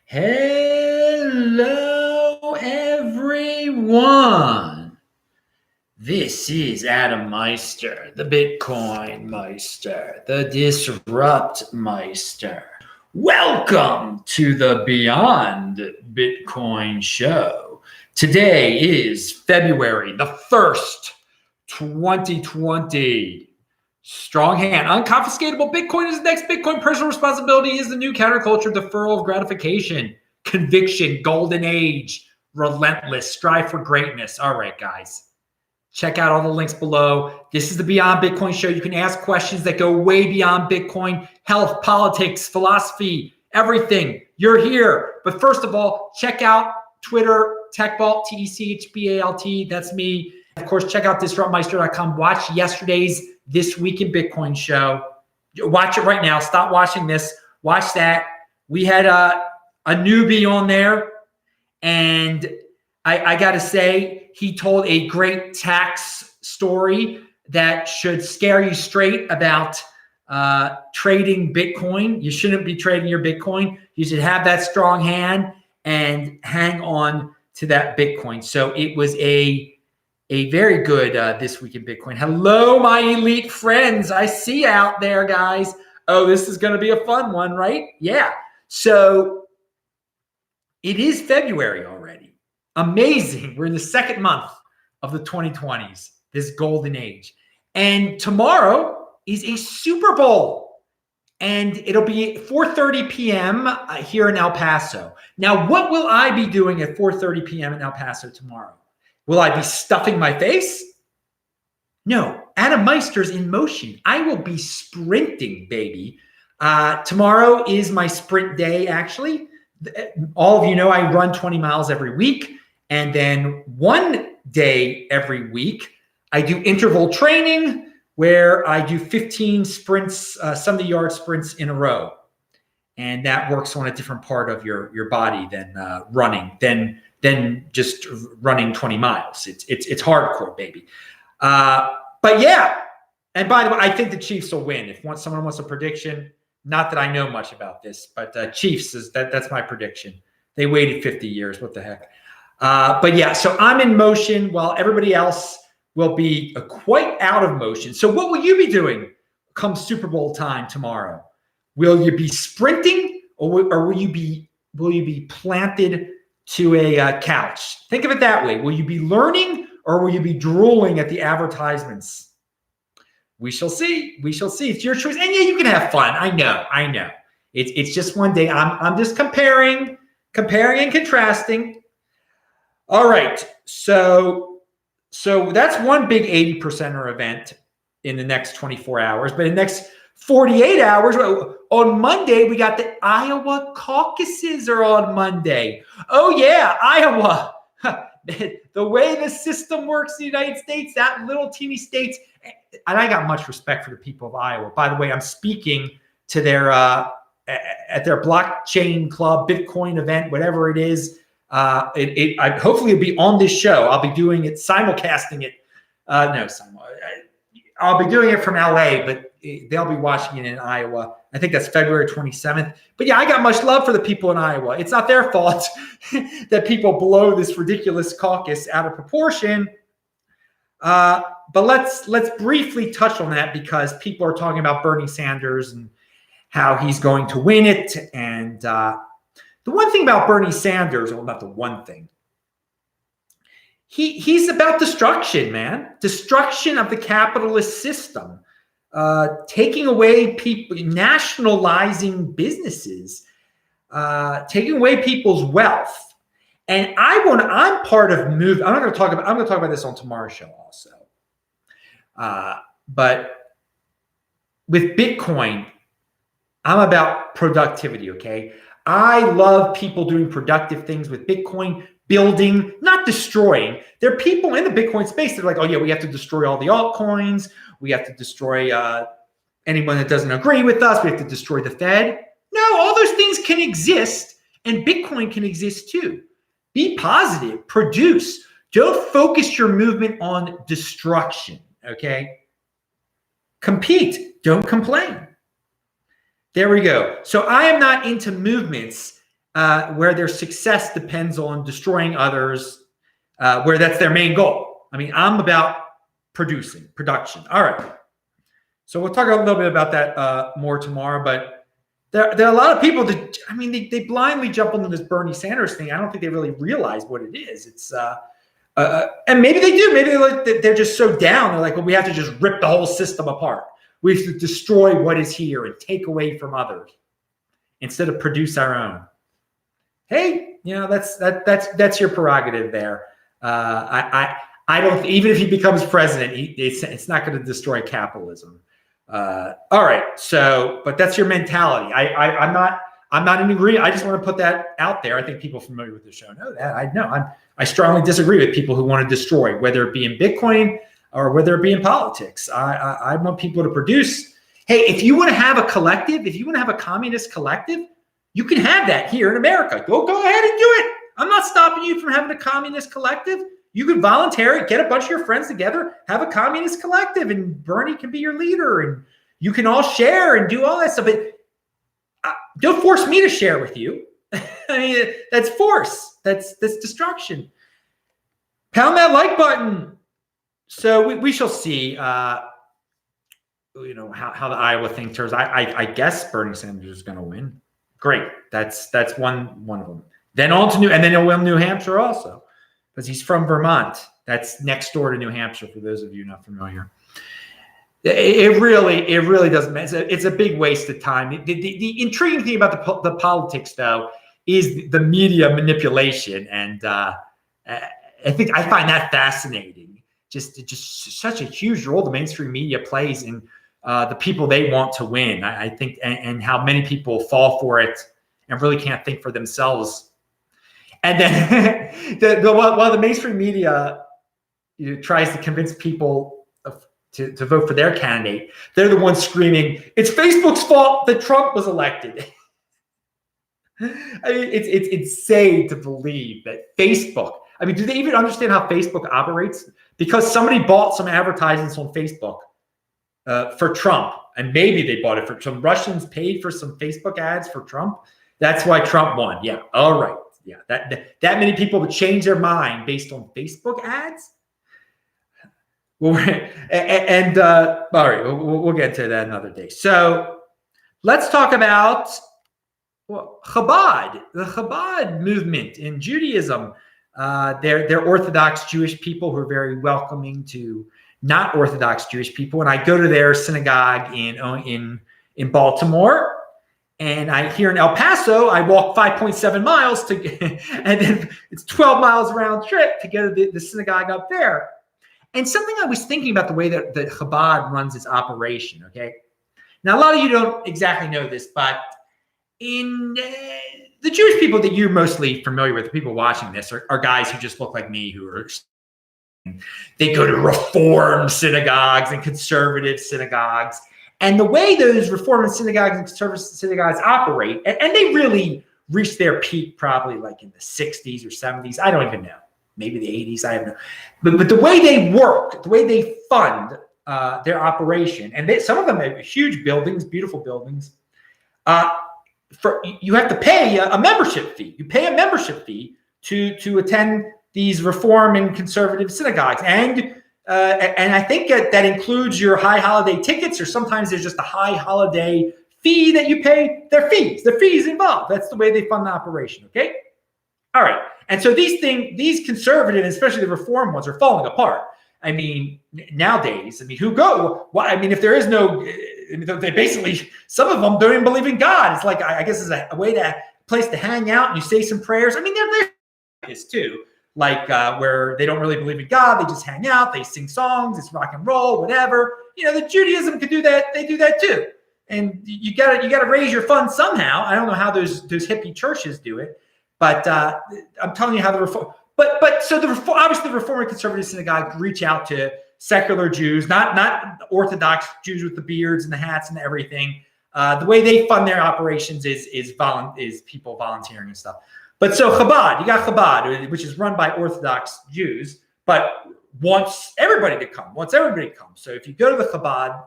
Hello, everyone. This is Adam Meister, the Bitcoin Meister, the Disrupt Meister. Welcome to the Beyond Bitcoin Show. Today is February the 1st, 2020. Strong hand. Unconfiscatable Bitcoin is the next Bitcoin. Personal responsibility is the new counterculture. Deferral of gratification. Conviction. Golden age. Relentless. Strive for greatness. All right, guys. Check out all the links below. This is the Beyond Bitcoin Show. You can ask questions that go way beyond Bitcoin. Health, politics, philosophy, everything. You're here. But first of all, check out Twitter, TechBalt, TECHBALT. That's me. Of course, check out disruptmeister.com. Watch yesterday's This Week in Bitcoin show. Watch it right now. Stop watching this. Watch that. We had a newbie on there, and I got to say, he told a great tax story that should scare you straight about trading Bitcoin. You shouldn't be trading your Bitcoin. You should have that strong hand and hang on to that Bitcoin. So it was a very good This Week in Bitcoin. Hello, my elite friends. I see you out there, guys. Oh, this is going to be a fun one, right? Yeah. So it is February already. Amazing. We're in the second month of the 2020s, this golden age. And tomorrow is a Super Bowl. And it'll be 4:30 p.m. Here in El Paso. Now, what will I be doing at 4:30 p.m. in El Paso tomorrow? Will I be stuffing my face? No, Adam Meister's in motion. I will be sprinting, baby. Tomorrow is my sprint day, actually. All of you know I run 20 miles every week. And then one day every week, I do interval training where I do 15 sprints, 70-yard sprints in a row. And that works on a different part of your body than running, than just running 20 miles. It's hardcore, baby. But yeah, and by the way, I think the Chiefs will win. If someone wants a prediction, not that I know much about this, but Chiefs that's my prediction. They waited 50 years. What the heck? But yeah, so I'm in motion while everybody else will be quite out of motion. So what will you be doing come Super Bowl time tomorrow? Will you be sprinting or will you be planted to a couch? Think of it that way. Will you be learning or will you be drooling at the advertisements? We shall see. We shall see. It's your choice. And yeah, you can have fun. I know. It's just one day. I'm just comparing and contrasting. All right. So that's one big 80%er event in the next 24 hours. But in the next 48 hours, on Monday, we got the Iowa caucuses are on Monday. Oh, yeah, Iowa. The way the system works in the United States, that little teeny states. And I got much respect for the people of Iowa. By the way, I'm speaking to their at their blockchain club, Bitcoin event, whatever it is. Hopefully it'll be on this show. I'll be doing it, simulcasting it. I'll be doing it from LA, but they'll be watching it in Iowa. I think that's February 27th. But yeah, I got much love for the people in Iowa. It's not their fault that people blow this ridiculous caucus out of proportion. But let's briefly touch on that because people are talking about Bernie Sanders and how he's going to win it. And the one thing about Bernie Sanders, well, not the one thing, he's about destruction, man. Destruction of the capitalist system, taking away people, nationalizing businesses, taking away people's wealth. And I'm part of move. I'm going to talk about this on tomorrow's show also. But with Bitcoin, I'm about productivity. Okay. I love people doing productive things with Bitcoin, building, not destroying. There are people in the Bitcoin space that are like, oh yeah, we have to destroy all the altcoins. We have to destroy anyone that doesn't agree with us. We have to destroy the Fed. No, all those things can exist and Bitcoin can exist too. Be positive, produce. Don't focus your movement on destruction, okay? Compete, don't complain. There we go. So I am not into movements where their success depends on destroying others, where that's their main goal. I mean, I'm about production. All right. So we'll talk a little bit about that more tomorrow, but there are a lot of people that, I mean, they blindly jump into this Bernie Sanders thing. I don't think they really realize what it is. It's, and maybe they do. Maybe they're just so down. They're like, well, we have to just rip the whole system apart. We have to destroy what is here and take away from others instead of produce our own. Hey, that's your prerogative there. I don't. Even if he becomes president, it's not going to destroy capitalism. All right. So, but that's your mentality. I'm not in agreement. I just want to put that out there. I think people familiar with the show know that. I strongly disagree with people who want to destroy, whether it be in Bitcoin or whether it be in politics. I want people to produce. Hey, if you want to have a collective, if you want to have a communist collective, you can have that here in America. Go ahead and do it. I'm not stopping you from having a communist collective. You could voluntarily get a bunch of your friends together, have a communist collective, and Bernie can be your leader, and you can all share and do all that stuff. But don't force me to share with you. I mean, that's force. That's destruction. Pound that like button. So we shall see. How the Iowa thing turns. I guess Bernie Sanders is going to win. Great. That's one of them. Then on to and then he'll win New Hampshire also, because he's from Vermont. That's next door to New Hampshire. For those of you not familiar, it really doesn't matter. It's a big waste of time. The intriguing thing about the politics, though, is the media manipulation, and I find that fascinating. Just such a huge role the mainstream media plays in the people they want to win. I think, and how many people fall for it and really can't think for themselves. And then while the mainstream media tries to convince people to vote for their candidate, they're the ones screaming, "It's Facebook's fault that Trump was elected." I mean, it's insane to believe that Facebook. I mean, do they even understand how Facebook operates? Because somebody bought some advertisements on Facebook for Trump, and maybe they bought it for some Russians paid for some Facebook ads for Trump. That's why Trump won. Yeah. All right. Yeah. That many people would change their mind based on Facebook ads. Well, all right, we'll get to that another day. So let's talk about Chabad, the Chabad movement in Judaism. They're Orthodox Jewish people who are very welcoming to not Orthodox Jewish people. And I go to their synagogue in Baltimore, and here in El Paso, I walk 5.7 miles and then it's 12 miles round trip to go to the synagogue up there. And something I was thinking about the way that Chabad runs its operation. Okay, now a lot of you don't exactly know this, but in the Jewish people that you're mostly familiar with, the people watching this, are guys who just look like me, they go to Reform synagogues and conservative synagogues. And the way those Reform synagogues and conservative synagogues operate, and they really reached their peak probably like in the 60s or 70s. I don't even know. Maybe the 80s. I don't know. But the way they work, the way they fund their operation, and some of them have huge buildings, beautiful buildings. You have to pay a membership fee. You pay a membership fee to attend these Reform and conservative synagogues, and I think that includes your high holiday tickets, or sometimes there's just a high holiday fee that you pay. The fees involved. That's the way they fund the operation. Okay, all right. And so these conservative, especially the Reform ones, are falling apart. I mean, nowadays, who go? Well, I mean, if there is no. They basically, some of them don't even believe in God. It's like, I guess it's a place to hang out and you say some prayers. I mean, they're this too, like where they don't really believe in God. They just hang out, they sing songs, it's rock and roll, whatever. The Judaism could do that. They do that too. And you gotta raise your funds somehow. I don't know how those hippie churches do it, but I'm telling you how the Reform. But obviously the Reform and conservative synagogue reach out to secular Jews, not Orthodox Jews with the beards and the hats and everything. The way they fund their operations is people volunteering and stuff. But so Chabad, you got Chabad, which is run by Orthodox Jews, but wants everybody to come. So if you go to the Chabad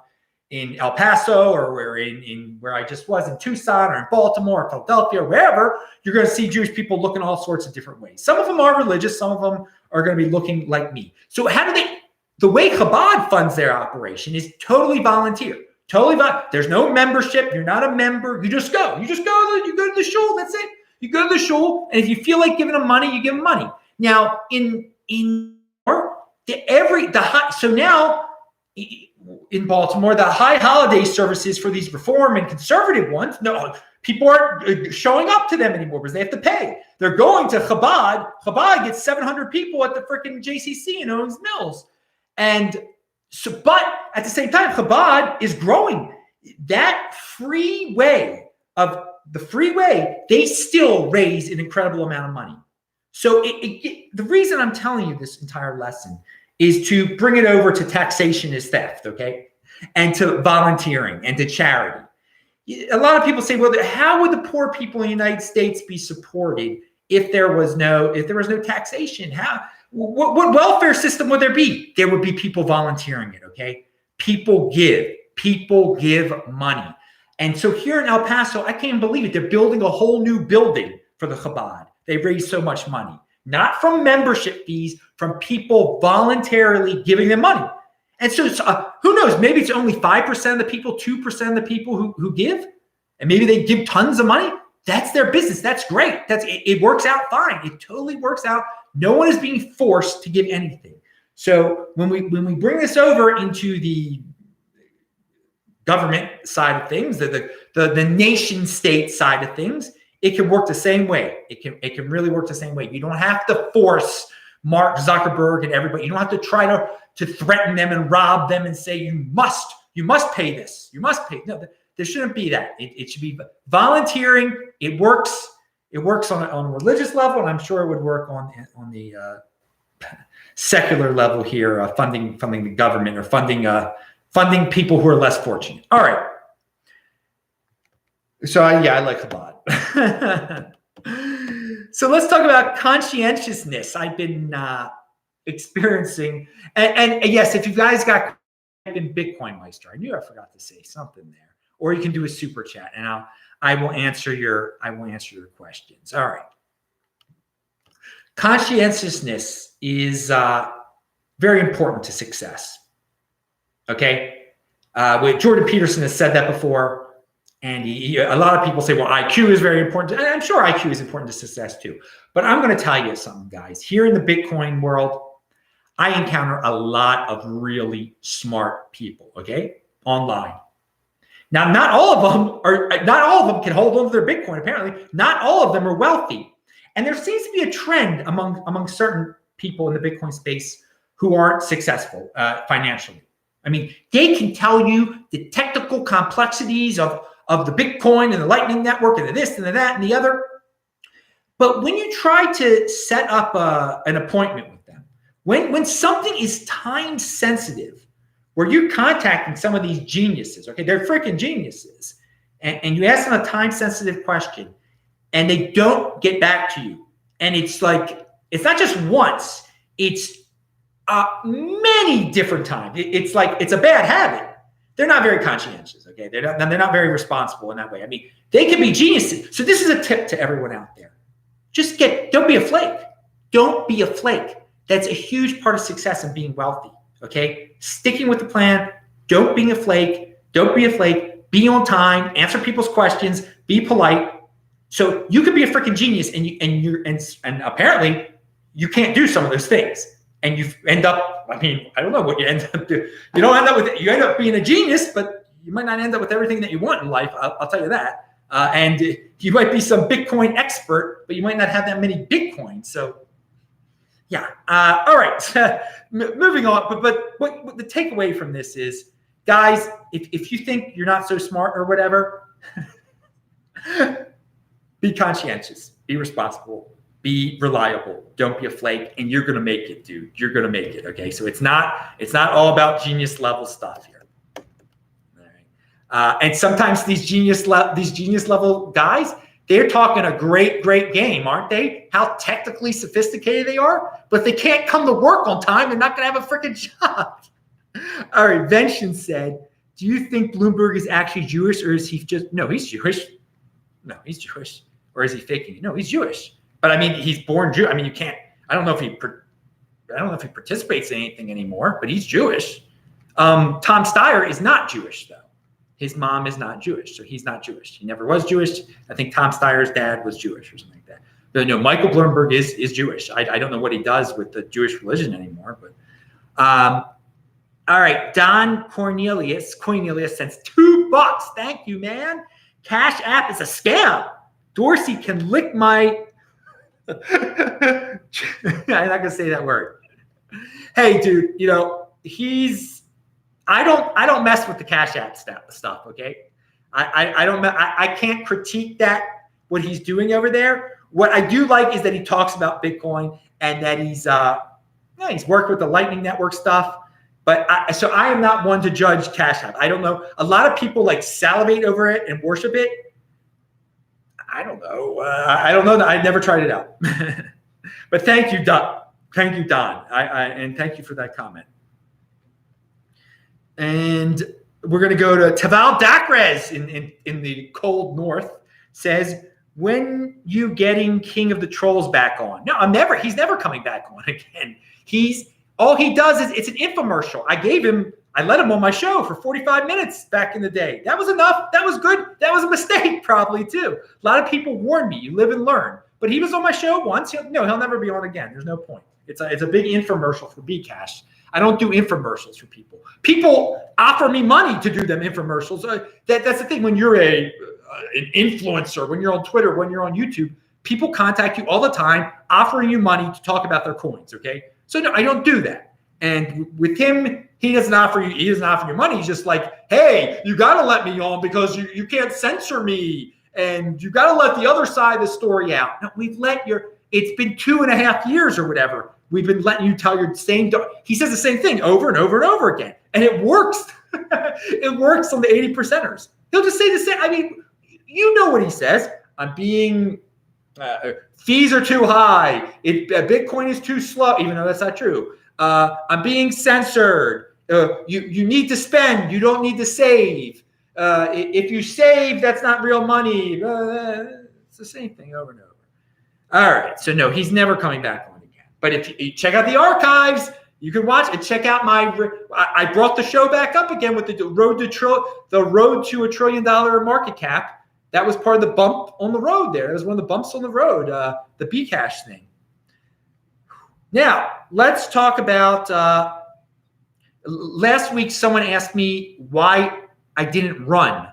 in El Paso, or we're in where I just was in Tucson, or in Baltimore, or Philadelphia, or wherever, you're going to see Jewish people looking all sorts of different ways. Some of them are religious. Some of them are going to be looking like me. So the way Chabad funds their operation is totally volunteer. There's no membership. You're not a member. You just go. You go to the shul. That's it. You go to the shul, and if you feel like giving them money, you give them money. Now, so now in Baltimore, the high holiday services for these reform and conservative ones, no, people aren't showing up to them anymore because they have to pay. They're going to Chabad. Chabad gets 700 people at the freaking JCC in Owings Mills. And so, but at the same time, Chabad is growing. That freeway, they still raise an incredible amount of money. So the reason I'm telling you this entire lesson is to bring it over to taxation is theft, okay? And to volunteering and to charity. A lot of people say, well, how would the poor people in the United States be supported if there was no taxation? What welfare system would there be? There would be people volunteering it, okay? People give money. And so here in El Paso, I can't believe it. They're building a whole new building for the Chabad. They raised so much money, not from membership fees, from people voluntarily giving them money. And so who knows? Maybe it's only 5% of the people, 2% of the people who give, and maybe they give tons of money. That's their business. That's great. It works out fine. It totally works out. No one is being forced to give anything. So when we bring this over into the government side of things, the nation state side of things, it can work the same way. It can really work the same way. You don't have to force Mark Zuckerberg and everybody. You don't have to try to threaten them and rob them and say you must pay this. You must pay. No, there shouldn't be that. It should be volunteering. It works. It works on a religious level, and I'm sure it would work on the secular level here, funding the government or funding people who are less fortunate. All right. So I like Chabad. So let's talk about conscientiousness. I've been experiencing, and yes, if you guys got in Bitcoin Meister, I knew I forgot to say something there. Or you can do a super chat, and I will answer your questions. All right. Conscientiousness is very important to success. Okay, Jordan Peterson has said that before. And a lot of people say, well, IQ is very important. And I'm sure IQ is important to success too. But I'm going to tell you something, guys. Here in the Bitcoin world, I encounter a lot of really smart people, okay, online. Now, not all of them can hold on to their Bitcoin, apparently. Not all of them are wealthy. And there seems to be a trend among certain people in the Bitcoin space who aren't successful financially. I mean, they can tell you the technical complexities of the Bitcoin and the Lightning Network and the this and the that and the other. But when you try to set up an appointment with them, when something is time sensitive, where you're contacting some of these geniuses, okay, they're freaking geniuses, and you ask them a time sensitive question and they don't get back to you. And it's like, it's not just once, it's many different times. It's like, it's a bad habit. They're not very conscientious, okay? They're not very responsible in that way. I mean, they can be geniuses. So this is a tip to everyone out there. Don't be a flake. Don't be a flake. That's a huge part of success in being wealthy, okay? Sticking with the plan. Don't be a flake. Don't be a flake. Be on time. Answer people's questions. Be polite. So you could be a freaking genius, and apparently you can't do some of those things. And you end up, I mean, I don't know what you end up doing. You don't end up with it. You end up being a genius, but you might not end up with everything that you want in life. I'll tell you that. And you might be some Bitcoin expert, but you might not have that many Bitcoins. So, yeah. All right. Moving on. But what the takeaway from this is, guys, if you think you're not so smart or whatever, be conscientious, be responsible. Be reliable. Don't be a flake, and you're gonna make it, dude. You're gonna make it. Okay, so it's not all about genius level stuff here. All right. And sometimes these genius level guys, they're talking a great game, aren't they? How technically sophisticated they are, but they can't come to work on time. They're not gonna have a freaking job. All right. Vention said, Do you think Bloomberg is actually Jewish, or is he just, no, he's Jewish. No, he's Jewish. Or is he faking it? No, he's Jewish. But I mean, he's born Jew. I mean, you can't, I don't know if he participates in anything anymore, but he's Jewish. Tom Steyer is not Jewish, though. His mom is not Jewish, so he's not Jewish. He never was Jewish. I think Tom Steyer's dad was Jewish or something like that. But no, Michael Bloomberg is Jewish. I don't know what he does with the Jewish religion anymore. But all right, Don Cornelius sends $2. Thank you, man. Cash App is a scam. Dorsey can lick my. I'm not gonna say that word. Hey, dude, you know I don't mess with the Cash App stuff. Okay, I can't critique what he's doing over there. What I do like is that he talks about Bitcoin and that he's worked with the Lightning Network stuff. But I am not one to judge Cash App. I don't know. A lot of people like salivate over it and worship it. I don't know. I don't know that. I've never tried it out. But thank you, Don. Thank you, Don. And thank you for that comment. And we're going to go to Taval Dacrez in the cold north. Says, when you getting King of the Trolls back on? No, he's never coming back on again. All he does is it's an infomercial. I let him on my show for 45 minutes back in the day. That was enough. That was good. That was a mistake probably too. A lot of people warned me, you live and learn. But he was on my show once. He'll never be on again. There's no point. It's a big infomercial for Bcash. I don't do infomercials for people. People offer me money to do them infomercials. That's the thing. When you're an influencer, when you're on Twitter, when you're on YouTube, people contact you all the time offering you money to talk about their coins, okay? So no, I don't do that. And with him, he doesn't offer you money. He's just like, hey, you got to let me on because you can't censor me. And you got to let the other side of the story out. No, it's been 2.5 years or whatever. We've been letting you tell your same, he says the same thing over and over and over again. And it works. It works on the 80%ers. He'll just say the same. I mean, you know what he says. I'm being, fees are too high. Bitcoin is too slow, even though that's not true. I'm being censored. You need to spend. You don't need to save. If you save, that's not real money. It's the same thing over and over. All right. So no, he's never coming back on again. But if you check out the archives, you can watch and check out I brought the show back up again with the road to $1 trillion market cap. That was part of the bump on the road there. It was one of the bumps on the road, the Bcash thing. Now, let's talk about last week someone asked me why I didn't run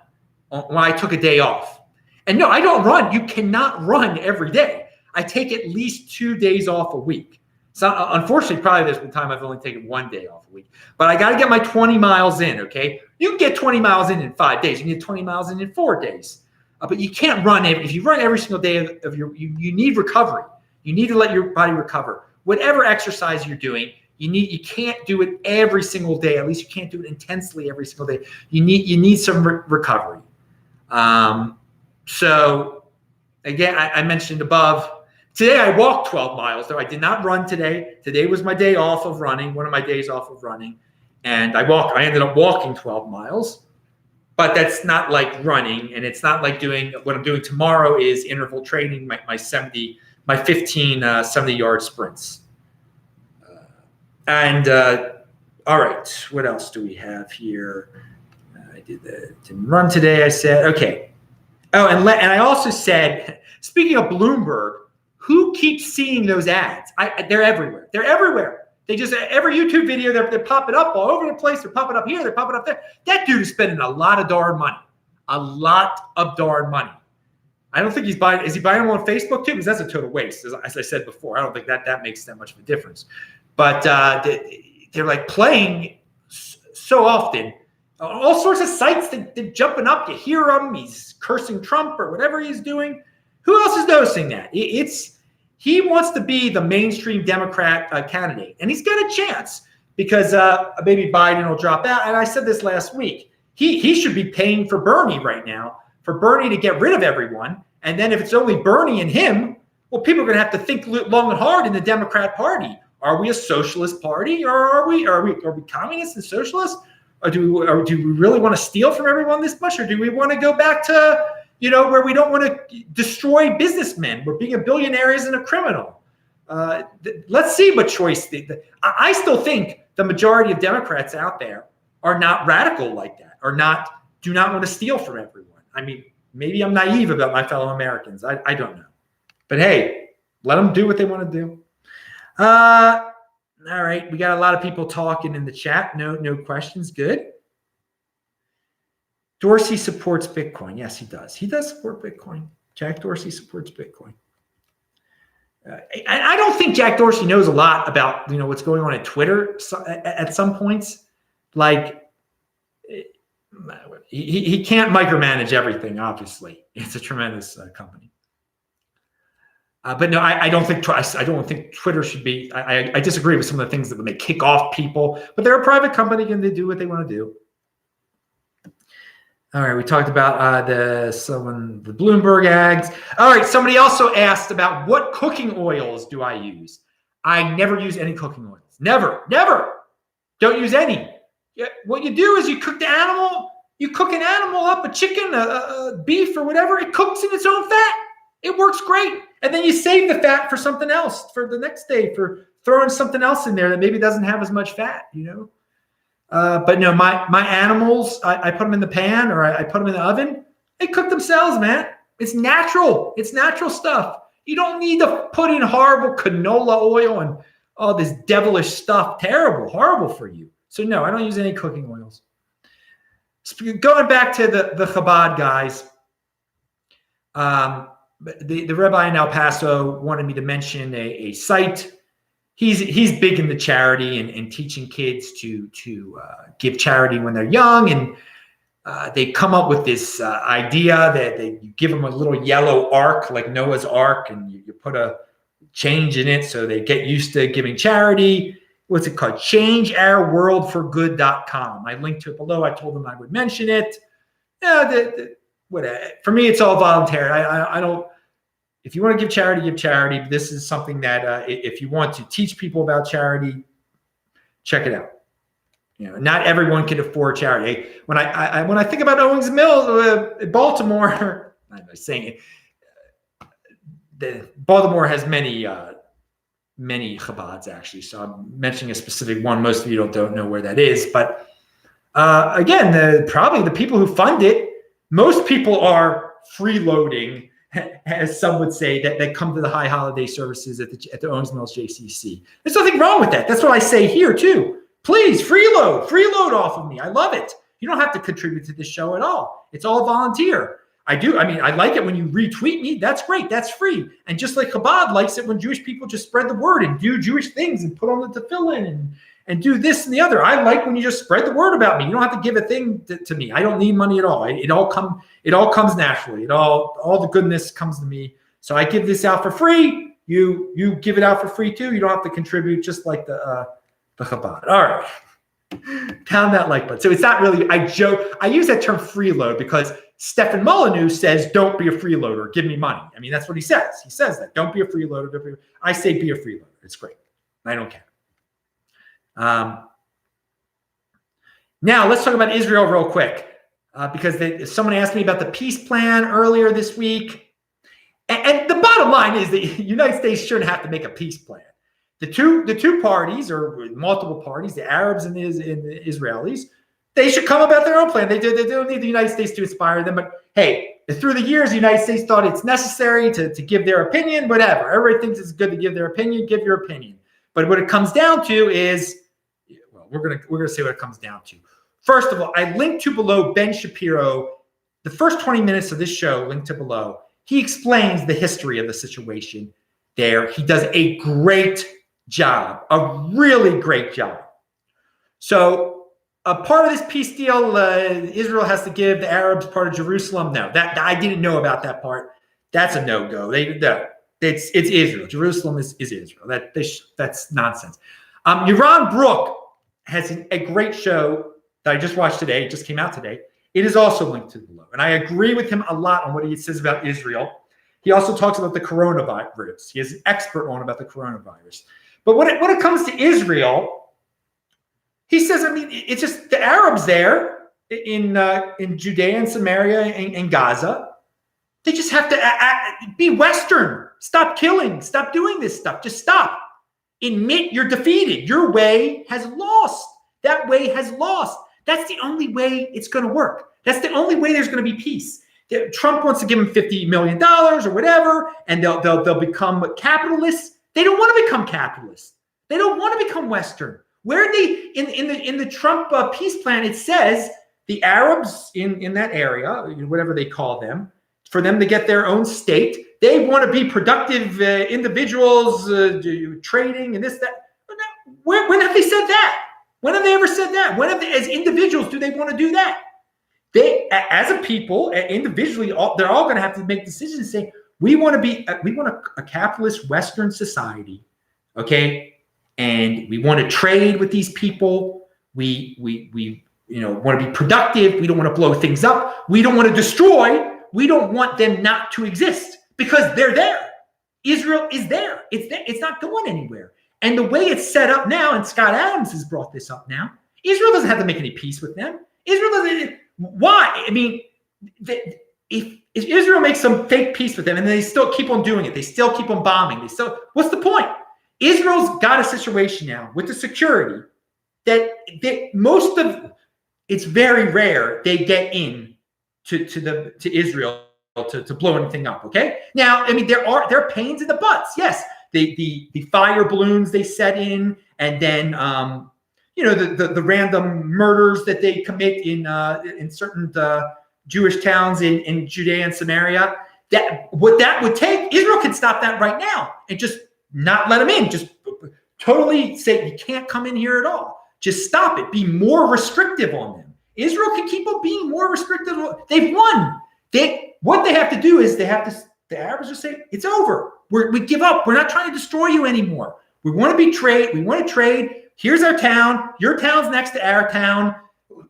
when I took a day off. And no, I don't run. You cannot run every day. I take at least 2 days off a week. So unfortunately, probably there's been time I've only taken 1 day off a week. But I got to get my 20 miles in, okay? You can get 20 miles in 5 days. You can get 20 miles in 4 days. But you can't run if you run every single day you need recovery. You need to let your body recover. Whatever exercise you're doing, you can't do it every single day. At least you can't do it intensely every single day. You need some recovery. So again, I mentioned above, today I walked 12 miles, though I did not run today. Today was my day off of running, one of my days off of running. And I ended up walking 12 miles. But that's not like running, and it's not like what I'm doing tomorrow is interval training, my 15 70-yard sprints. All right, what else do we have here? I didn't run today, I said. Okay. Oh, and I also said, speaking of Bloomberg, who keeps seeing those ads? They're everywhere. They're everywhere. They just, every YouTube video, they're popping up all over the place. They're popping up here. They're popping up there. That dude is spending a lot of darn money. A lot of darn money. I don't think he's buying. Is he buying them on Facebook too? Because that's a total waste. As I said before, I don't think that makes that much of a difference. But they're like playing so often. All sorts of sites, they're jumping up. You hear him. He's cursing Trump or whatever he's doing. Who else is noticing that? He wants to be the mainstream Democrat candidate, and he's got a chance because maybe Biden will drop out. And I said this last week. He should be paying for Bernie right now, for Bernie to get rid of everyone. And then if it's only Bernie and him, well, people are going to have to think long and hard in the Democrat Party. Are we a socialist party, or are we communists and socialists? Or do we really want to steal from everyone this much? Or do we want to go back to, where we don't want to destroy businessmen, where being a billionaire isn't a criminal? Let's see what choice. I still think the majority of Democrats out there are not radical like that, or do not want to steal from everyone. I mean, maybe I'm naive about my fellow Americans. I don't know. But hey, let them do what they want to do. All right, we got a lot of people talking in the chat. No questions. Good. Dorsey supports Bitcoin. Yes, he does. He does support Bitcoin. Jack Dorsey supports Bitcoin. I don't think Jack Dorsey knows a lot about what's going on at Twitter at some points. Like he can't micromanage everything. Obviously, it's a tremendous company. But no, I don't think Twitter should be. I disagree with some of the things that may kick off people. But they're a private company and they do what they want to do. All right, we talked about the Bloomberg ads. All right, somebody also asked about what cooking oils do I use. I never use any cooking oils. Never. Don't use any. What you do is you cook the animal. You cook an animal up, a chicken, a beef, or whatever. It cooks in its own fat. It works great. And then you save the fat for something else for the next day, for throwing something else in there that maybe doesn't have as much fat, But no, my animals, I put them in the pan or I put them in the oven. They cook themselves, man. It's natural. It's natural stuff. You don't need to put in horrible canola oil and all this devilish stuff. Terrible, horrible for you. So no, I don't use any cooking oils. Going back to the Chabad guys, the rabbi in El Paso wanted me to mention a site. He's big in the charity and teaching kids to give charity when they're young. And they come up with this idea that you give them a little yellow ark, like Noah's Ark, and you put a change in it so they get used to giving charity. What's it called? ChangeOurWorldForGood.com. I linked to it below. I told them I would mention it. For me, it's all voluntary. I don't. If you want to give charity. This is something that if you want to teach people about charity, check it out. Not everyone can afford charity. When I think about Owings Mills, Baltimore, I'm not saying it. Baltimore has many Chabads actually. So I'm mentioning a specific one. Most of you don't know where that is, but again, probably the people who fund it. Most people are freeloading, as some would say, that come to the high holiday services at the Owings Mills JCC. There's nothing wrong with that. That's what I say here too. Please freeload off of me. I love it. You don't have to contribute to this show at all. It's all volunteer. I like it when you retweet me. That's great. That's free. And just like Chabad likes it when Jewish people just spread the word and do Jewish things and put on the tefillin and do this and the other. I like when you just spread the word about me. You don't have to give a thing to me. I don't need money at all. It all comes naturally. All the goodness comes to me. So I give this out for free. You give it out for free too. You don't have to contribute, just like the Chabad. All right. Pound that like button. So it's not really, I joke. I use that term freeload because Stefan Molyneux says, don't be a freeloader. Give me money. I mean, that's what he says. He says that. Don't be a freeloader. I say be a freeloader. It's great. I don't care. Now let's talk about Israel real quick, because someone asked me about the peace plan earlier this week. And the bottom line is the United States shouldn't have to make a peace plan. The two parties, or multiple parties, the Arabs and the Israelis, they should come about their own plan. They don't need the United States to inspire them. But hey, through the years, the United States thought it's necessary to give their opinion, whatever. Everybody thinks it's good to give their opinion. Give your opinion. But what it comes down to is, well, we're gonna say what it comes down to. First of all, I linked to below Ben Shapiro. The first 20 minutes of this show, linked to below. He explains the history of the situation there. He does a great job, a really great job. So a part of this peace deal, Israel has to give the Arabs part of Jerusalem. No, that I didn't know about that part. That's a no-go. It's Israel. Jerusalem is Israel. That's nonsense. Yaron Brook has a great show that I just watched today. It just came out today. It is also linked to below. And I agree with him a lot on what he says about Israel. He also talks about the coronavirus. He is an expert on about the coronavirus. But when it comes to Israel, He says, I mean, it's just the Arabs there in Judea and Samaria and Gaza. They just have to be Western. Stop killing. Stop doing this stuff. Just stop. Admit you're defeated. Your way has lost. That way has lost. That's the only way it's going to work. That's the only way there's going to be peace. Trump wants to give them $50 million or whatever, and they'll become capitalists. They don't want to become capitalists. They don't want to become Western. Where they in the Trump peace plan, it says the Arabs in that area, whatever they call them, for them to get their own state, they want to be productive individuals, trading and this, that. When have they said that? When have they ever said that? When have they, as individuals, do they want to do that? They, as a people, individually, they're all going to have to make decisions and say, we want a capitalist Western society, okay? And we want to trade with these people. We want to be productive. We don't want to blow things up. We don't want to destroy. We don't want them not to exist because they're there. Israel is there. It's there. It's not going anywhere. And the way it's set up now, and Scott Adams has brought this up now, Israel doesn't have to make any peace with them. Israel doesn't. Why? I mean, if Israel makes some fake peace with them and they still keep on doing it, they still keep on bombing, what's the point? Israel's got a situation now with the security that it's very rare they get in to Israel to blow anything up. Okay. Now, I mean, there are pains in the butts. Yes. The fire balloons they set in, and then the random murders that they commit in certain Jewish towns in Judea and Samaria. What that would take, Israel can stop that right now and just not let them in. Just totally say you can't come in here at all. Just stop it. Be more restrictive on them. Israel can keep on being more restrictive. They've won. What they have to do is the Arabs will say it's over. We give up. We're not trying to destroy you anymore. We want to trade. We want to trade. Here's our town. Your town's next to our town.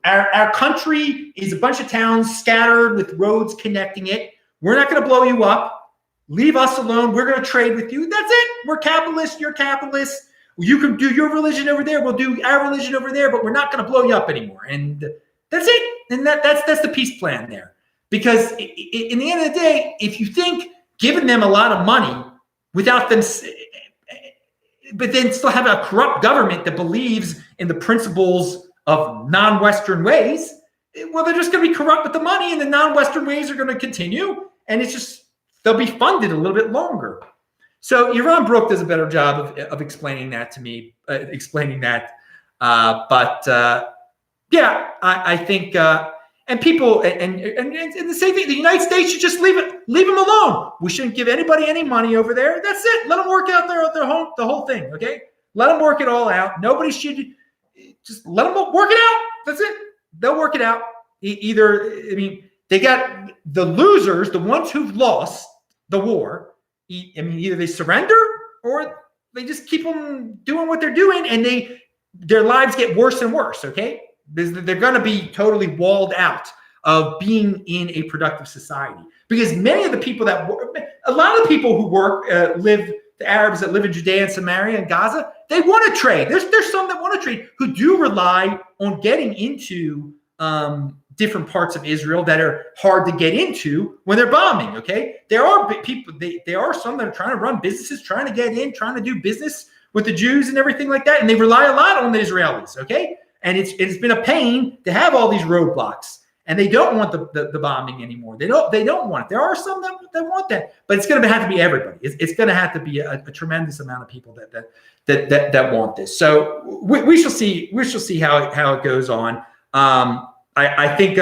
Our country is a bunch of towns scattered with roads connecting it. We're not going to blow you up. Leave us alone. We're going to trade with you. That's it. We're capitalists. You're capitalists. You can do your religion over there. We'll do our religion over there, but we're not going to blow you up anymore. And that's it. And that's the peace plan there. Because in the end of the day, if you think giving them a lot of money without them, but then still have a corrupt government that believes in the principles of non-Western ways, well, they're just going to be corrupt with the money, and the non-Western ways are going to continue, and it's just they'll be funded a little bit longer. So Yaron Brook does a better job of explaining that to me, I think. And people, and the same thing, the United States should just leave them alone. We shouldn't give anybody any money over there. That's it. Let them work out the whole thing, okay? Let them work it all out. Nobody should just let them work it out. That's it. They'll work it out. They got the losers, the ones who've lost the war. Either they surrender or they just keep on doing what they're doing, and their lives get worse and worse, okay? They're going to be totally walled out of being in a productive society, because many of the people a lot of the people who live, the Arabs that live in Judea and Samaria and Gaza, they want to trade. There's some that want to trade who do rely on getting into different parts of Israel that are hard to get into when they're bombing. Okay, there are people. There are some that are trying to run businesses, trying to get in, trying to do business with the Jews and everything like that, and they rely a lot on the Israelis. Okay. And it's been a pain to have all these roadblocks, and they don't want the bombing anymore. They don't want it. There are some that want that, but it's going to have to be everybody. It's going to have to be a tremendous amount of people that want this. So we shall see. We shall see how it goes on. I think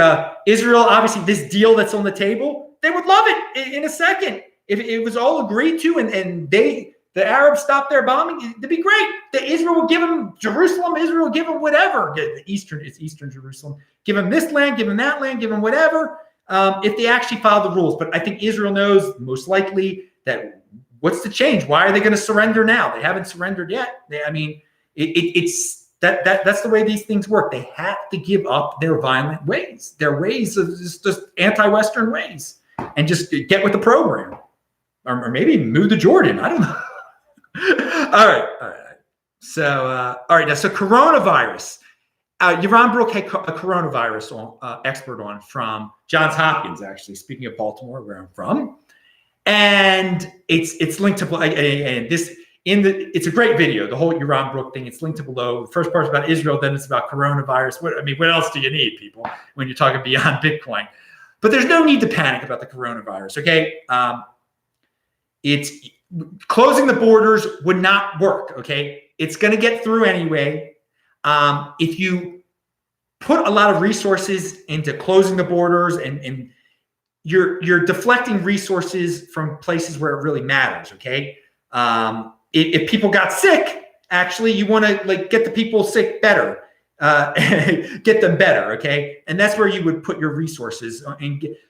Israel, obviously, this deal that's on the table, they would love it in a second if it was all agreed to, and the Arabs stop their bombing. It'd be great. Israel will give them Jerusalem. Israel will give them whatever. It's Eastern Jerusalem. Give them this land, give them that land, give them whatever. If they actually follow the rules. But I think Israel knows most likely that what's the change? Why are they going to surrender now? They haven't surrendered yet. It's that's the way these things work. They have to give up their violent ways, their ways of just anti-Western ways, and just get with the program, or maybe move to Jordan. I don't know. All right. So, all right. Now, so coronavirus. Yaron Brook had a coronavirus expert on from Johns Hopkins, actually, speaking of Baltimore, where I'm from. And it's linked to and this it's a great video, the whole Yaron Brook thing. It's linked to below. The first part's about Israel, then it's about coronavirus. What else do you need, people, when you're talking beyond Bitcoin? But there's no need to panic about the coronavirus, okay? It's closing the borders would not work, okay? It's going to get through anyway. If you put a lot of resources into closing the borders and you're deflecting resources from places where it really matters, okay? If people got sick, actually, you want to get the people sick better, get them better, okay? And that's where you would put your resources.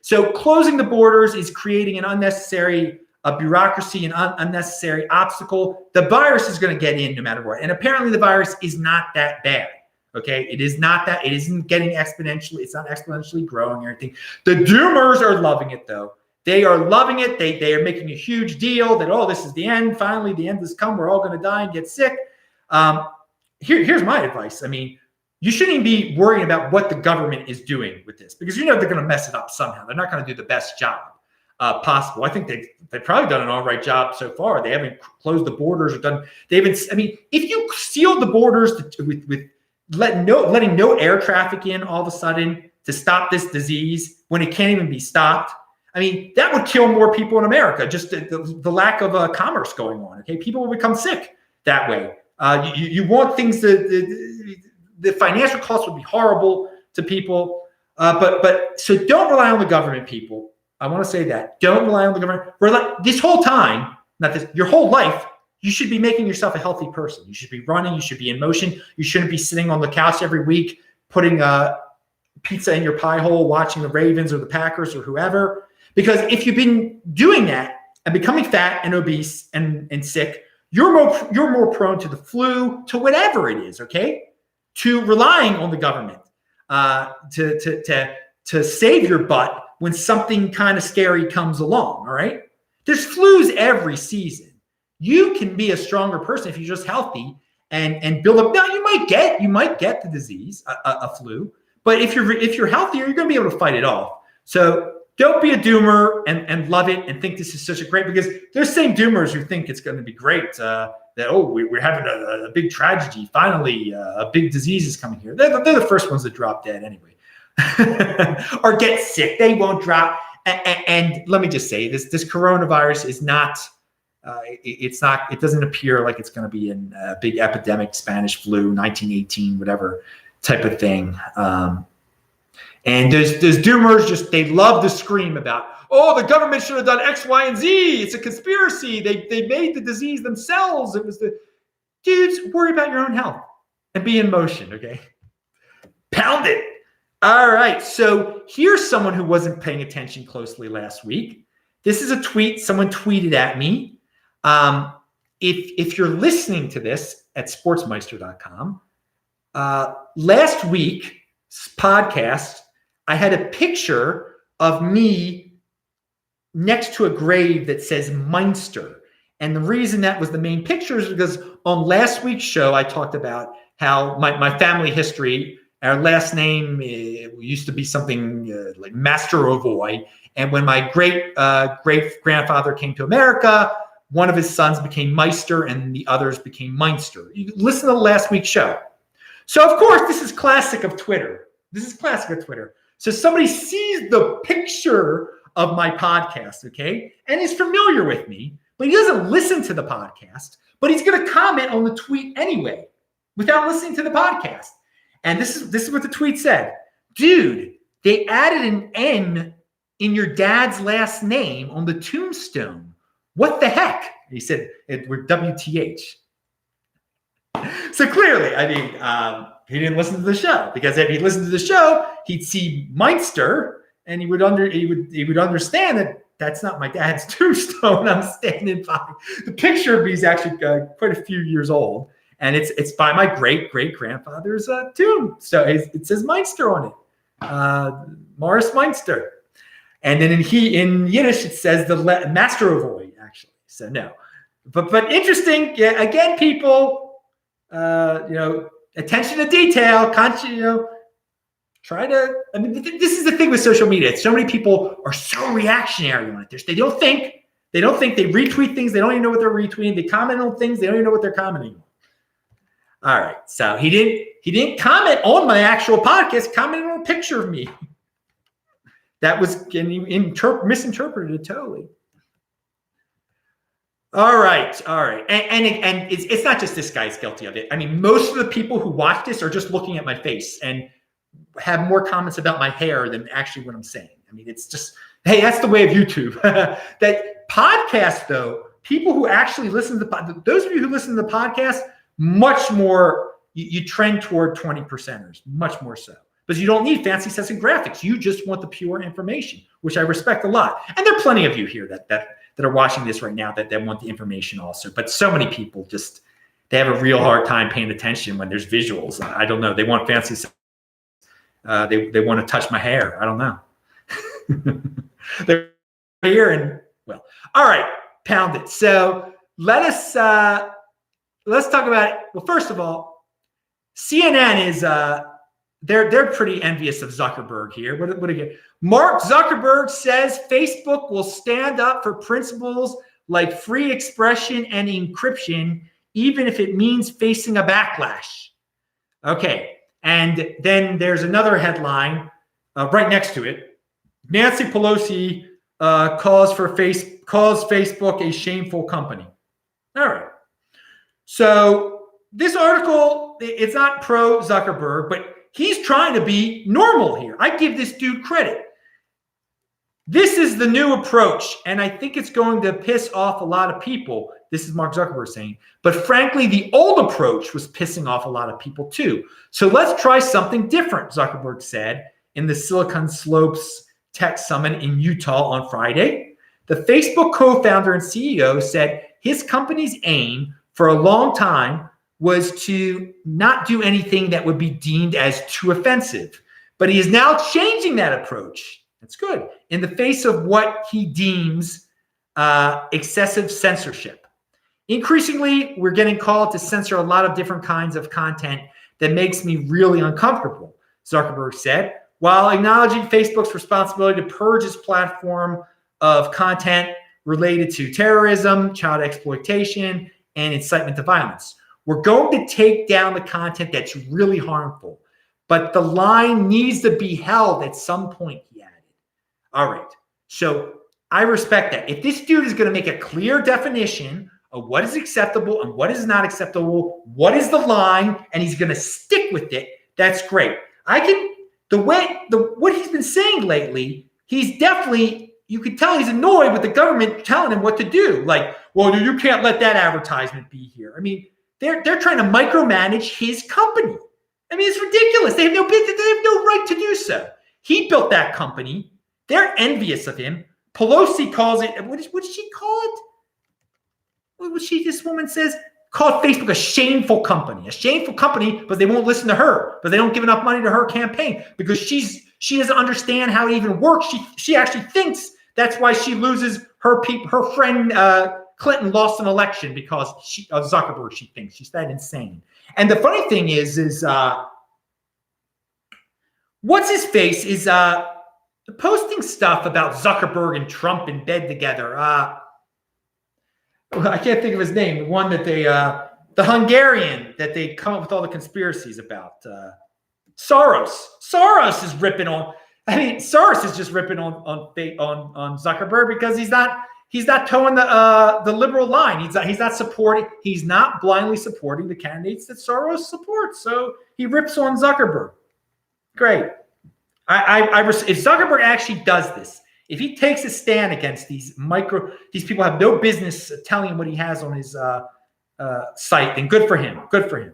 So closing the borders is creating an unnecessary bureaucracy, an unnecessary obstacle. The virus is going to get in no matter what. And apparently the virus is not that bad, okay? It is not that. It isn't getting exponentially. It's not exponentially growing or anything. The doomers are loving it, though. They are loving it. They are making a huge deal that, oh, this is the end. Finally, the end has come. We're all going to die and get sick. Here's my advice. I mean, you shouldn't even be worrying about what the government is doing with this, because you know they're going to mess it up somehow. They're not going to do the best job possible. I think they've probably done an all right job so far. They haven't closed the borders or done. They haven't. I mean, if you sealed the borders with letting no air traffic in all of a sudden to stop this disease when it can't even be stopped, I mean, that would kill more people in America. Just the lack of commerce going on. Okay, people will become sick that way. You want things the financial costs would be horrible to people. But so don't rely on the government, people. I want to say that. Don't rely on the government. This whole time, your whole life, you should be making yourself a healthy person. You should be running. You should be in motion. You shouldn't be sitting on the couch every week, putting pizza in your pie hole, watching the Ravens or the Packers or whoever. Because if you've been doing that and becoming fat and obese and sick, you're more prone to the flu, to whatever it is, okay? To relying on the government to save your butt when something kind of scary comes along, all right? There's flus every season. You can be a stronger person if you're just healthy and build up. Now, you might get the disease, a flu, but if you're healthier, you're going to be able to fight it off. So don't be a doomer and love it and think this is such a great, because there's same doomers who think it's going to be great, that, oh, we're having a big tragedy. Finally, a big disease is coming here. They're the first ones that drop dead anyway. Or get sick. They won't drop. And let me just say, this coronavirus is not, it doesn't appear like it's going to be a big epidemic, Spanish flu, 1918, whatever type of thing. And there's doomers, they love to scream about, oh, the government should have done X, Y, and Z. It's a conspiracy. They made the disease themselves. It was dudes, worry about your own health and be in motion, okay? Pound it. All right. So here's someone who wasn't paying attention closely last week. This is a tweet. Someone tweeted at me. If you're listening to this at sportsmeister.com, last week's podcast, I had a picture of me next to a grave that says Meinster. And the reason that was the main picture is because on last week's show, I talked about how my family history, our last name used to be something like Masterovoy. And when my great grandfather came to America, one of his sons became Meister and the others became Meinster. You listen to last week's show. So, of course, this is classic of Twitter. So somebody sees the picture of my podcast, okay, and is familiar with me, but he doesn't listen to the podcast, but he's going to comment on the tweet anyway without listening to the podcast. And this is what the tweet said. Dude, they added an N in your dad's last name on the tombstone. What the heck? He said, we're WTH. So clearly, I mean, he didn't listen to the show, because if he listened to the show, he'd see Meinster and he would understand that that's not my dad's tombstone. I'm standing by. The picture of me is actually quite a few years old, and it's by my great grandfather's tomb. So it says Meinster on it, Morris Meinster, and then in Yiddish it says the Masterovoy actually. So no, but interesting. Yeah, again, people, attention to detail, try to, I mean, this is the thing with social media. So many people are so reactionary on it. They don't think, they retweet things. They don't even know what they're retweeting. They comment on things. They don't even know what they're commenting on. All right. So he didn't comment on my actual podcast, commented on a picture of me. That was misinterpreted totally. All right. And it's not just this guy's guilty of it. I mean, most of the people who watch this are just looking at my face and have more comments about my hair than actually what I'm saying. I mean, it's just, hey, that's the way of YouTube. That podcast, though, people who actually listen to those of you who listen to the podcast, much more, you trend toward 20%ers, much more so. Because you don't need fancy sets and graphics. You just want the pure information, which I respect a lot. And there are plenty of you here that are watching this right now that want the information also. But so many people just, they have a real hard time paying attention when there's visuals. I don't know. They want fancy sets. They want to touch my hair. I don't know. They're here and, well, all right, pound it. So let's talk about it. Well, first of all, CNN is they're pretty envious of Zuckerberg here. What again? Mark Zuckerberg says Facebook will stand up for principles like free expression and encryption, even if it means facing a backlash. Okay. And then there's another headline right next to it. Nancy Pelosi calls Facebook a shameful company. All right. So this article, it's not pro Zuckerberg, but he's trying to be normal here. I give this dude credit. This is the new approach, and I think it's going to piss off a lot of people. This is Mark Zuckerberg saying. But frankly, the old approach was pissing off a lot of people too. So let's try something different, Zuckerberg said in the Silicon Slopes Tech Summit in Utah on Friday. The Facebook co-founder and CEO said his company's aim for a long time was to not do anything that would be deemed as too offensive. But he is now changing that approach. That's good. In the face of what he deems excessive censorship. Increasingly, we're getting called to censor a lot of different kinds of content that makes me really uncomfortable, Zuckerberg said, while acknowledging Facebook's responsibility to purge its platform of content related to terrorism, child exploitation, and incitement to violence. We're going to take down the content that's really harmful, but the line needs to be held at some point, he added. All right. So I respect that. If this dude is going to make a clear definition of what is acceptable and what is not acceptable, what is the line, and he's going to stick with it, that's great. What he's been saying lately, he's definitely, you could tell he's annoyed with the government telling him what to do. Like, well, you can't let that advertisement be here. I mean, they're trying to micromanage his company. I mean, it's ridiculous. They have no right to do so. He built that company. They're envious of him. Pelosi calls it, what did she call it? What was this woman says? Called Facebook a shameful company, but they won't listen to her, but they don't give enough money to her campaign because she doesn't understand how it even works. She actually thinks that's why she loses her friend Clinton lost an election because of Zuckerberg, she thinks. She's that insane. And the funny thing is what's his face is posting stuff about Zuckerberg and Trump in bed together. I can't think of his name. The one that the Hungarian that they come up with all the conspiracies about. Soros. Soros is ripping on. I mean, Soros is just ripping on Zuckerberg because he's not towing the liberal line. He's not blindly supporting the candidates that Soros supports. So he rips on Zuckerberg. Great. If Zuckerberg actually does this, if he takes a stand against these people have no business telling him what he has on his site, then good for him. Good for him.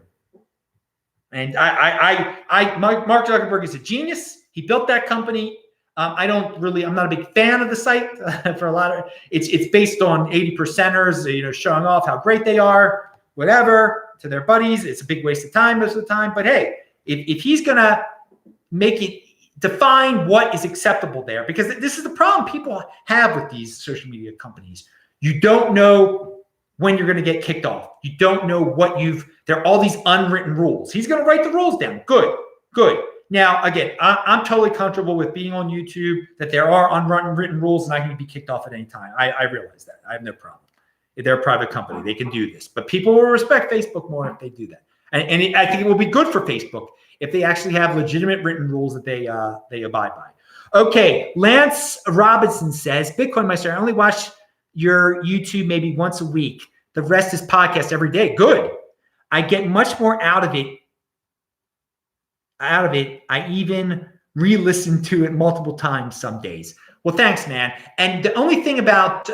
And Mark Zuckerberg is a genius. He built that company. I'm not a big fan of the site for a lot of it's based on 80%ers, showing off how great they are, whatever, to their buddies. It's a big waste of time most of the time. But hey, if he's gonna make it define what is acceptable there, because this is the problem people have with these social media companies. You don't know when you're going to get kicked off. You don't know what there are all these unwritten rules. He's going to write the rules down. Good. Now, again, I'm totally comfortable with being on YouTube, that there are unwritten rules and I can be kicked off at any time. I realize that. I have no problem. They're a private company. They can do this. But people will respect Facebook more if they do that. And I think it will be good for Facebook if they actually have legitimate written rules that they abide by. Okay, Lance Robinson says, Bitcoin Meister, I only watch your YouTube maybe once a week. The rest is podcast every day. Good. I get much more out of it. I even re-listen to it multiple times some days. Well, thanks, man. And the only thing about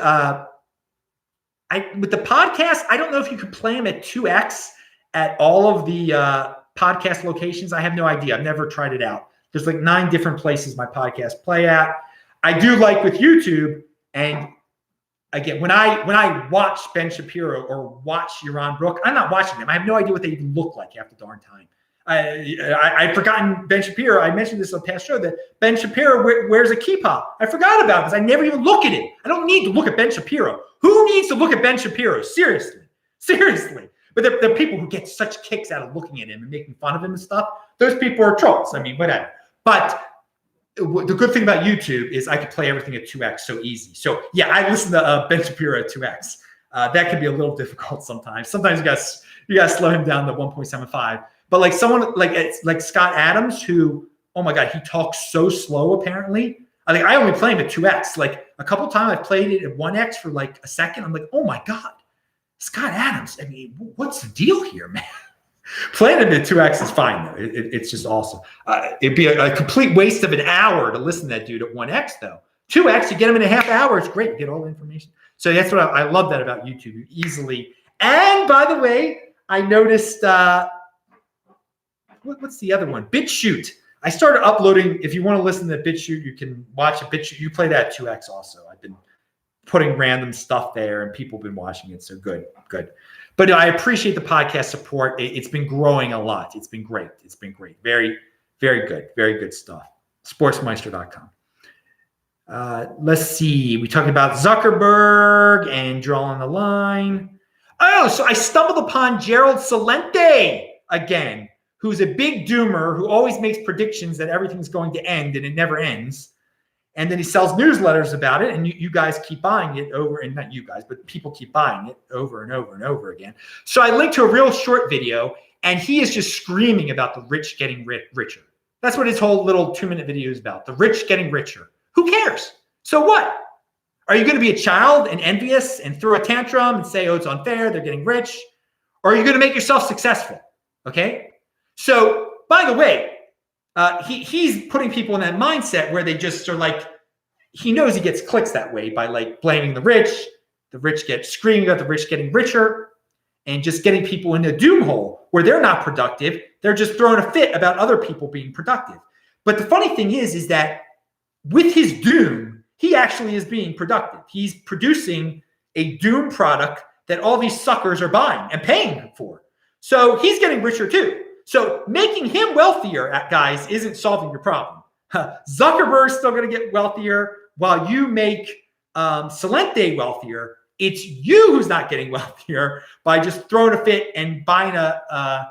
with the podcast, I don't know if you could play them at 2x at all of the podcast locations. I have no idea. I've never tried it out. There's like 9 different places my podcast play at. I do like with YouTube, and again, when I watch Ben Shapiro or watch Yaron Brook, I'm not watching them. I have no idea what they even look like half the darn time. I've forgotten Ben Shapiro. I mentioned this on past show that Ben Shapiro wears a kippah. I forgot about it because I never even look at it. I don't need to look at Ben Shapiro. Who needs to look at Ben Shapiro? Seriously. But the people who get such kicks out of looking at him and making fun of him and stuff, those people are trolls. I mean, whatever. But the good thing about YouTube is I could play everything at 2x so easy. So yeah, I listen to Ben Shapiro at 2x. That can be a little difficult sometimes. Sometimes you got to slow him down to 1.75. But like someone like Scott Adams, who, oh my God, he talks so slow apparently. I think I only play him at 2x. Like a couple times I've played it at 1x for like a second. I'm like, oh my God, Scott Adams. I mean, what's the deal here, man? Playing it at 2x is fine though. It's just awesome. It'd be a complete waste of an hour to listen to that dude at 1x though. 2x, you get him in a half hour. It's great. You get all the information. So that's what I love that about YouTube. You easily. And by the way, I noticed, what's the other one? BitChute. I started uploading. If you want to listen to BitChute, you can watch it. BitChute. You play that at 2x also. I've been putting random stuff there and people have been watching it. So good. But I appreciate the podcast support. It's been growing a lot. It's been great. Very, very good. Very good stuff. Sportsmeister.com. Let's see. We talked about Zuckerberg and drawing the line. Oh, so I stumbled upon Gerald Celente again, who's a big doomer who always makes predictions that everything's going to end and it never ends. And then he sells newsletters about it, and you guys keep buying it over, and not you guys, but people keep buying it over and over and over again. So I linked to a real short video, and he is just screaming about the rich getting richer. That's what his whole little 2-minute video is about, the rich getting richer. Who cares? So what? Are you going to be a child and envious and throw a tantrum and say, oh, it's unfair, they're getting rich? Or are you going to make yourself successful? Okay? So, by the way, he's putting people in that mindset where they just are like, he knows he gets clicks that way by like blaming the rich get screaming about the rich getting richer, and just getting people in a doom hole where they're not productive. They're just throwing a fit about other people being productive. But the funny thing is that with his doom, he actually is being productive. He's producing a doom product that all these suckers are buying and paying for. So he's getting richer too. So making him wealthier, guys, isn't solving your problem. Zuckerberg's still going to get wealthier while you make Celente wealthier. It's you who's not getting wealthier by just throwing a fit and buying a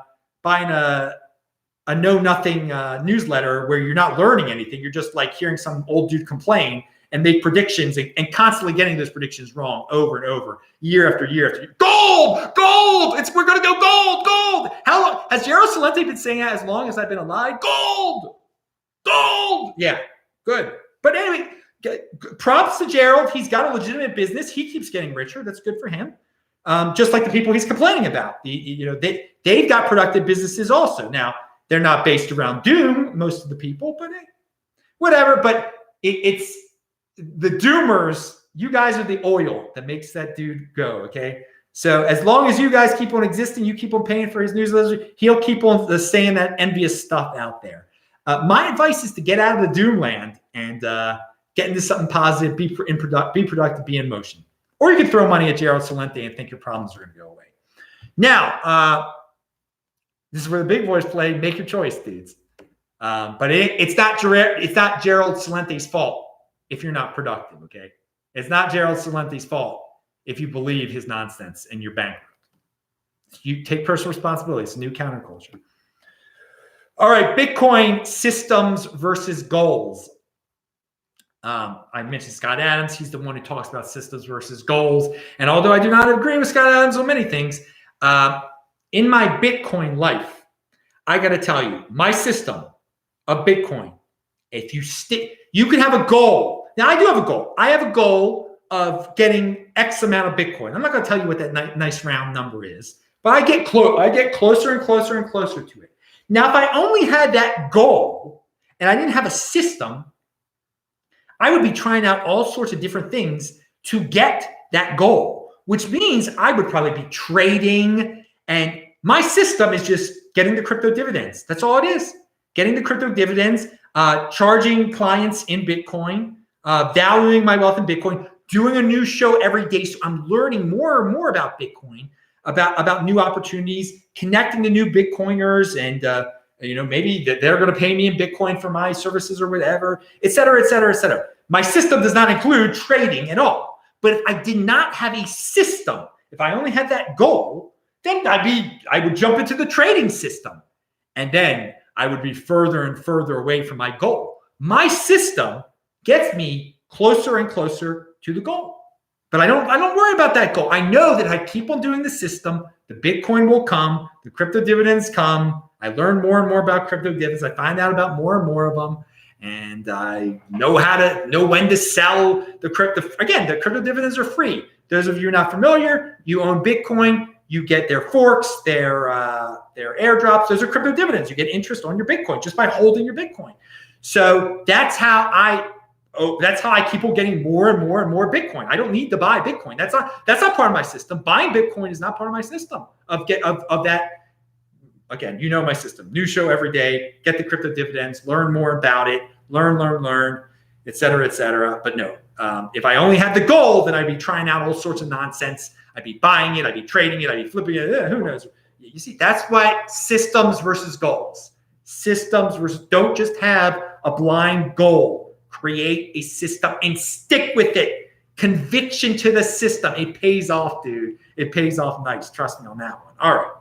know-nothing newsletter where you're not learning anything. You're just like hearing some old dude complain and make predictions and constantly getting those predictions wrong over and over, year after year after year. Gold! We're going to go gold! How long has Gerald Celente been saying that? As long as I've been alive? Gold! Yeah, good. But anyway, props to Gerald. He's got a legitimate business. He keeps getting richer. That's good for him. Just like the people he's complaining about. They've got productive businesses also. Now, they're not based around doom, most of the people, but whatever. But it's the doomers. You guys are the oil that makes that dude go, okay? So as long as you guys keep on existing, you keep on paying for his newsletters, he'll keep on saying that envious stuff out there. My advice is to get out of the doom land and get into something positive, be productive, be in motion. Or you can throw money at Gerald Celente and think your problems are going to go away. Now, this is where the big boys play. Make your choice, dudes. But it's not Gerald Celente's fault if you're not productive, okay? It's not Gerald Celente's fault if you believe his nonsense and you're bankrupt. You take personal responsibility. It's a new counterculture. All right, Bitcoin systems versus goals. I mentioned Scott Adams. He's the one who talks about systems versus goals. And although I do not agree with Scott Adams on many things, in my Bitcoin life, I got to tell you, my system of Bitcoin, if you stick, you can have a goal. Now, I do have a goal. I have a goal of getting X amount of Bitcoin. I'm not going to tell you what that nice round number is, but I get closer and closer and closer to it. Now, if I only had that goal and I didn't have a system, I would be trying out all sorts of different things to get that goal, which means I would probably be trading. And my system is just getting the crypto dividends. That's all it is. Getting the crypto dividends, charging clients in Bitcoin, valuing my wealth in Bitcoin, doing a new show every day. So I'm learning more and more about Bitcoin, about new opportunities, connecting to new Bitcoiners, and maybe they're going to pay me in Bitcoin for my services or whatever, et cetera, et cetera, et cetera. My system does not include trading at all. But if I did not have a system, if I only had that goal, then I would jump into the trading system, and then I would be further and further away from my goal. My system gets me closer and closer to the goal. But I don't worry about that goal. I know that I keep on doing the system, the Bitcoin will come, the crypto dividends come. I learn more and more about crypto dividends. I find out about more and more of them. And I know when to sell the crypto. Again, the crypto dividends are free. Those of you who are not familiar, you own Bitcoin, you get their forks, their airdrops. Those are crypto dividends. You get interest on your Bitcoin just by holding your Bitcoin. So that's how I keep on getting more and more and more Bitcoin. I don't need to buy Bitcoin. That's not part of my system. Buying Bitcoin is not part of my system of that. Again, you know my system. New show every day. Get the crypto dividends. Learn more about it. Learn, et cetera, et cetera. But no, if I only had the goal, then I'd be trying out all sorts of nonsense. I'd be buying it. I'd be trading it. I'd be flipping it. Who knows? You see, that's why systems versus goals. Systems versus, don't just have a blind goal. Create a system and stick with it. Conviction to the system. It pays off, dude. It pays off nice. Trust me on that one. All right.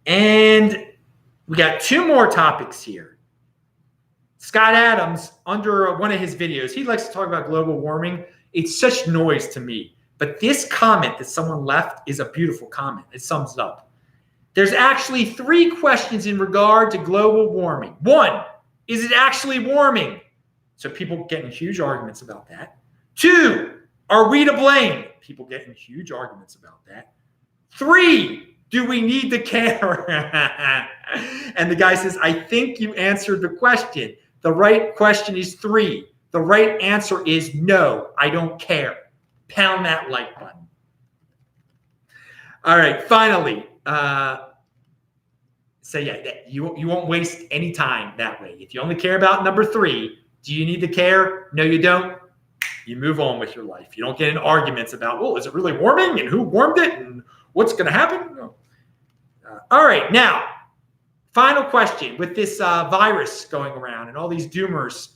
And we got two more topics here. Scott Adams, under one of his videos, he likes to talk about global warming. It's such noise to me. But this comment that someone left is a beautiful comment. It sums it up. There's actually 3 questions in regard to global warming. 1, is it actually warming? So people getting huge arguments about that. 2, are we to blame? People getting huge arguments about that. 3, do we need to care? And the guy says, I think you answered the question. The right question is 3. The right answer is no, I don't care. Pound that like button. All right, finally. So yeah, you won't waste any time that way. If you only care about number 3, do you need to care? No, you don't. You move on with your life. You don't get in arguments about, well, is it really warming and who warmed it and what's going to happen? No. All right, now, final question. With this virus going around and all these doomers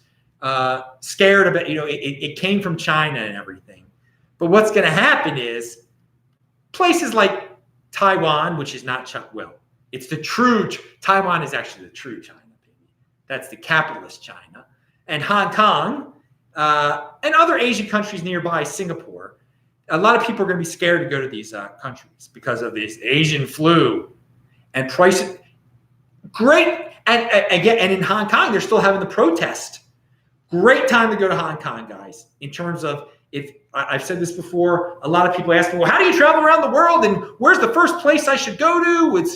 scared about, it came from China and everything. But what's going to happen is places like Taiwan, which is not it's the true, Taiwan is actually the true China, baby. That's the capitalist China. And Hong Kong and other Asian countries nearby, Singapore, a lot of people are going to be scared to go to these countries because of this Asian flu and prices. Great. And again, and in Hong Kong, they're still having the protest. Great time to go to Hong Kong, guys, in terms of, if I've said this before, a lot of people ask me, well, how do you travel around the world and where's the first place I should go to?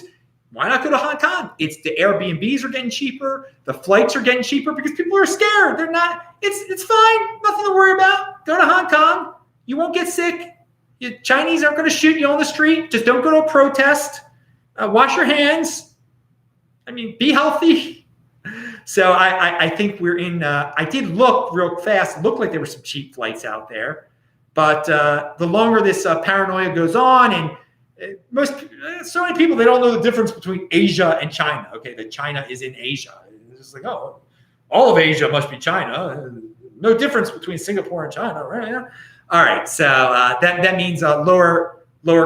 Why not go to Hong Kong? It's the Airbnbs are getting cheaper. The flights are getting cheaper because people are scared. They're not, it's fine. Nothing to worry about. Go to Hong Kong. You won't get sick. Chinese aren't going to shoot you on the street. Just don't go to a protest. Wash your hands. Be healthy. So I think we're in, I did look real fast. It looked like there were some cheap flights out there. But the longer this paranoia goes on, and so many people, they don't know the difference between Asia and China. Okay, that China is in Asia. It's just like, oh, all of Asia must be China. No difference between Singapore and China, right? All right, so that means lower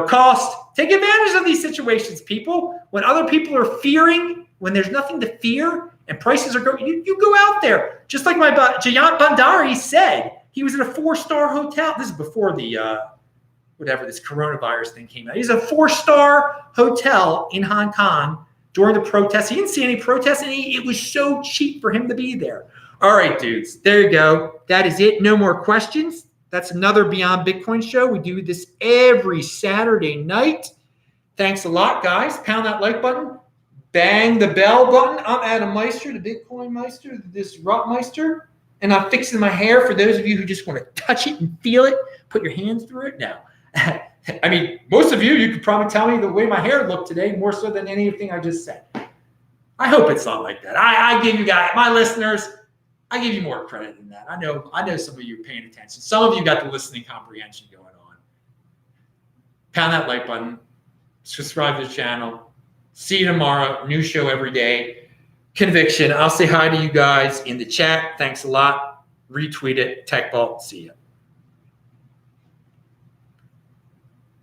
cost. Take advantage of these situations, people. When other people are fearing, when there's nothing to fear and prices are going, you go out there. Just like my Jayant Bhandari said, he was in a 4-star hotel. This is before the whatever this coronavirus thing came out. He's a 4-star hotel in Hong Kong during the protests. He didn't see any protests, and it was so cheap for him to be there. All right, dudes, there you go. That is it. No more questions. That's another Beyond Bitcoin show. We do this every Saturday night. Thanks a lot, guys. Pound that like button. Bang the bell button. I'm Adam Meister, the Bitcoin Meister, the Disrupt Meister. And I'm fixing my hair for those of you who just want to touch it and feel it. Put your hands through it now. I mean, most of you could probably tell me the way my hair looked today, more so than anything I just said. I hope it's not like that. I give you guys, my listeners, I give you more credit than that. I know some of you are paying attention. Some of you got the listening comprehension going on. Pound that like button. Subscribe to the channel. See you tomorrow. New show every day. Conviction. I'll say hi to you guys in the chat. Thanks a lot. Retweet it. Tech Vault. See ya.